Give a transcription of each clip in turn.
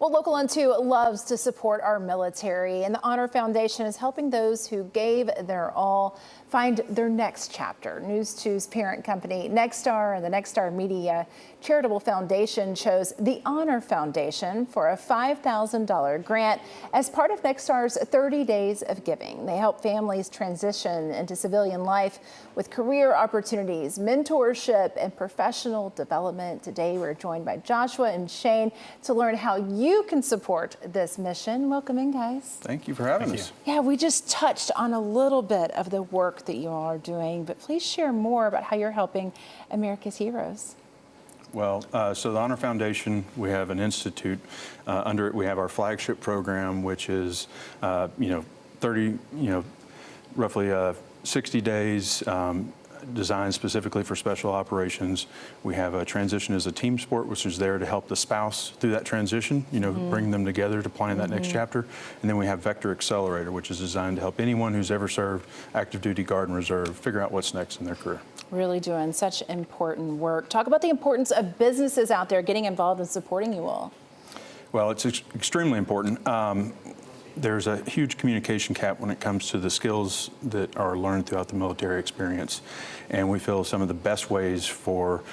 Well, Local on 2 loves to support our military, and the Honor Foundation is helping those who gave their all find their next chapter. News 2's parent company, Nexstar, and the Nexstar Media Charitable Foundation chose the Honor Foundation for a $5,000 grant as part of Nexstar's 30 Days of Giving. They help families transition into civilian life with career opportunities, mentorship, and professional development. Today, we're joined by Joshua and Shane to learn how you can support this mission. Welcome in, guys. Thank you for having us. Yeah, we just touched on a little bit of the work that you all are doing, but please share more about how you're helping America's heroes. Well, so the Honor Foundation, we have an institute. Under it, we have our flagship program, which is, roughly 60 days, designed specifically for special operations. We have a transition as a team sport, which is there to help the spouse through that transition, bring them together to plan that next chapter. And then we have Vector Accelerator, which is designed to help anyone who's ever served active duty, Guard, and Reserve figure out what's next in their career. Really doing such important work. Talk about the importance of businesses out there getting involved and supporting you all. Well, it's extremely important. There's a huge communication gap when it comes to the skills that are learned throughout the military experience. And we feel some of the best ways for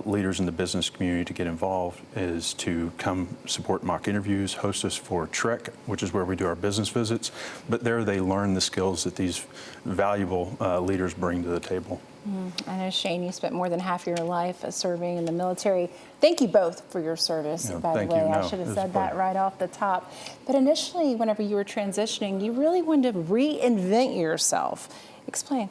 leaders in the business community to get involved is to come support mock interviews, host us for Trek, which is where we do our business visits. But there they learn the skills that these valuable leaders bring to the table. I know, Shane, you spent more than half your life serving in the military. Thank you both for your service, by the way. I should have said that right off the top. But initially, whenever you were transitioning, you really wanted to reinvent yourself. Explain.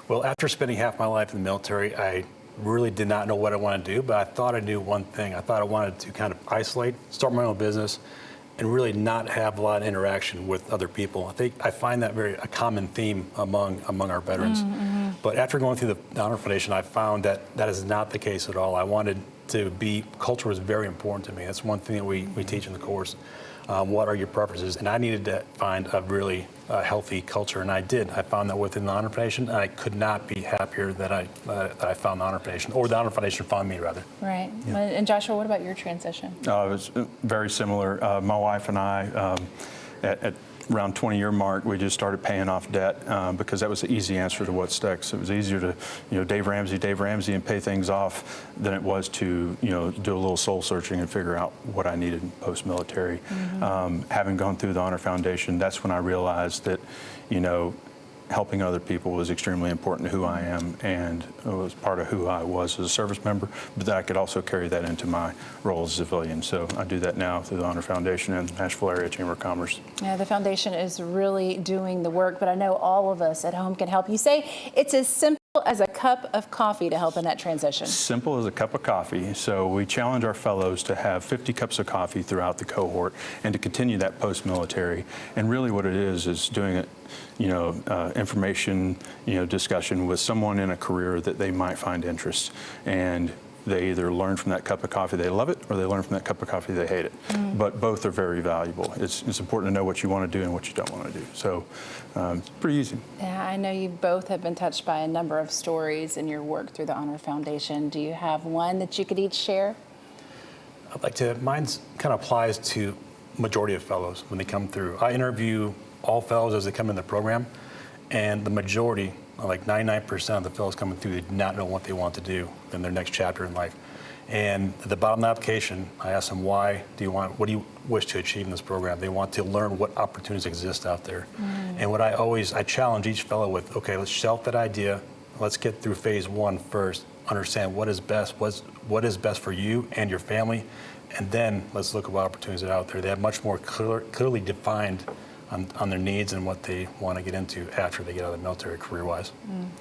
Well, after spending half my life in the military, I really did not know what I wanted to do, but I thought I knew one thing. I thought I wanted to kind of isolate, start my own business, and really not have a lot of interaction with other people. I find that a common theme among our veterans. But after going through the Honor Foundation, I found that that is not the case at all. I wanted to culture was very important to me. That's one thing that we teach in the course. What are your preferences? And I needed to find a really healthy culture, and I did. I found that within the Honor Foundation, and I could not be happier that I found the Honor Foundation, or the Honor Foundation found me, rather. Right. Yeah. And Joshua, what about your transition? It was very similar. My wife and I, at around 20-year mark, we just started paying off debt because that was the easy answer to what's next. It was easier to, Dave Ramsey, and pay things off than it was to, do a little soul searching and figure out what I needed post-military. Having gone through the Honor Foundation, that's when I realized that, helping other people was extremely important to who I am, and it was part of who I was as a service member, but that I could also carry that into my role as a civilian. So I do that now through the Honor Foundation and the Nashville Area Chamber of Commerce. Yeah, the foundation is really doing the work, but I know all of us at home can help. You say it's as simple as a cup of coffee to help in that transition. Simple as a cup of coffee. So we challenge our fellows to have 50 cups of coffee throughout the cohort and to continue that post-military. And really what it is doing it, information, discussion with someone in a career that they might find interest. And they either learn from that cup of coffee, they love it, or they learn from that cup of coffee, they hate it. But both are very valuable. It's important to know what you want to do and what you don't want to do. So it's pretty easy. Yeah, I know you both have been touched by a number of stories in your work through the Honor Foundation. Do you have one that you could each share? I'd like to. Mine kind of applies to majority of fellows when they come through. I interview all fellows as they come in the program, and the majority, like 99% of the fellows coming through, they do not know what they want to do in their next chapter in life. And at the bottom of the application, I ask them, what do you wish to achieve in this program? They want to learn what opportunities exist out there. And what I challenge each fellow with, okay, let's shelf that idea. Let's get through phase 1 first, understand what is best for you and your family, and then let's look at what opportunities are out there. They have much more clearly defined on their needs and what they want to get into after they get out of the military career-wise.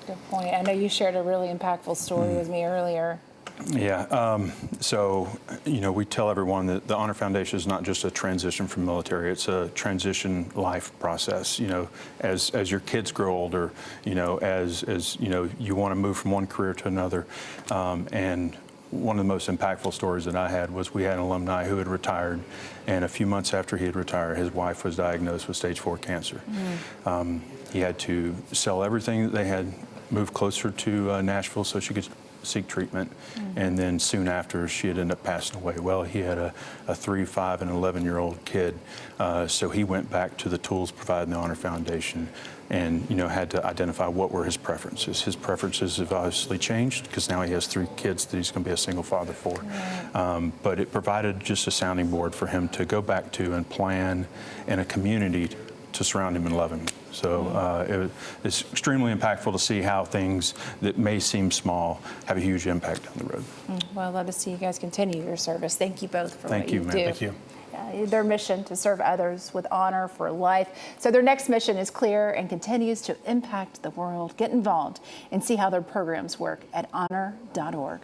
Good point. I know you shared a really impactful story with me earlier. Yeah, so, we tell everyone that the Honor Foundation is not just a transition from military, it's a transition life process. As your kids grow older, as you want to move from one career to another. And one of the most impactful stories that I had was we had an alumni who had retired, and a few months after he had retired, his wife was diagnosed with stage 4 cancer. He had to sell everything that they had, move closer to Nashville so she could seek treatment. And then soon after, she had ended up passing away. Well, he had a 3, 5, and 11-year-old kid. So he went back to the tools provided in the Honor Foundation and, had to identify what were his preferences. His preferences have obviously changed because now he has 3 kids that he's going to be a single father for. But it provided just a sounding board for him to go back to and plan in a community to surround him and love him. So it's extremely impactful to see how things that may seem small have a huge impact down the road. Well, I'd love to see you guys continue your service. Thank you both for what you do. Thank you. Their mission to serve others with honor for life. So their next mission is clear and continues to impact the world. Get involved and see how their programs work at honor.org.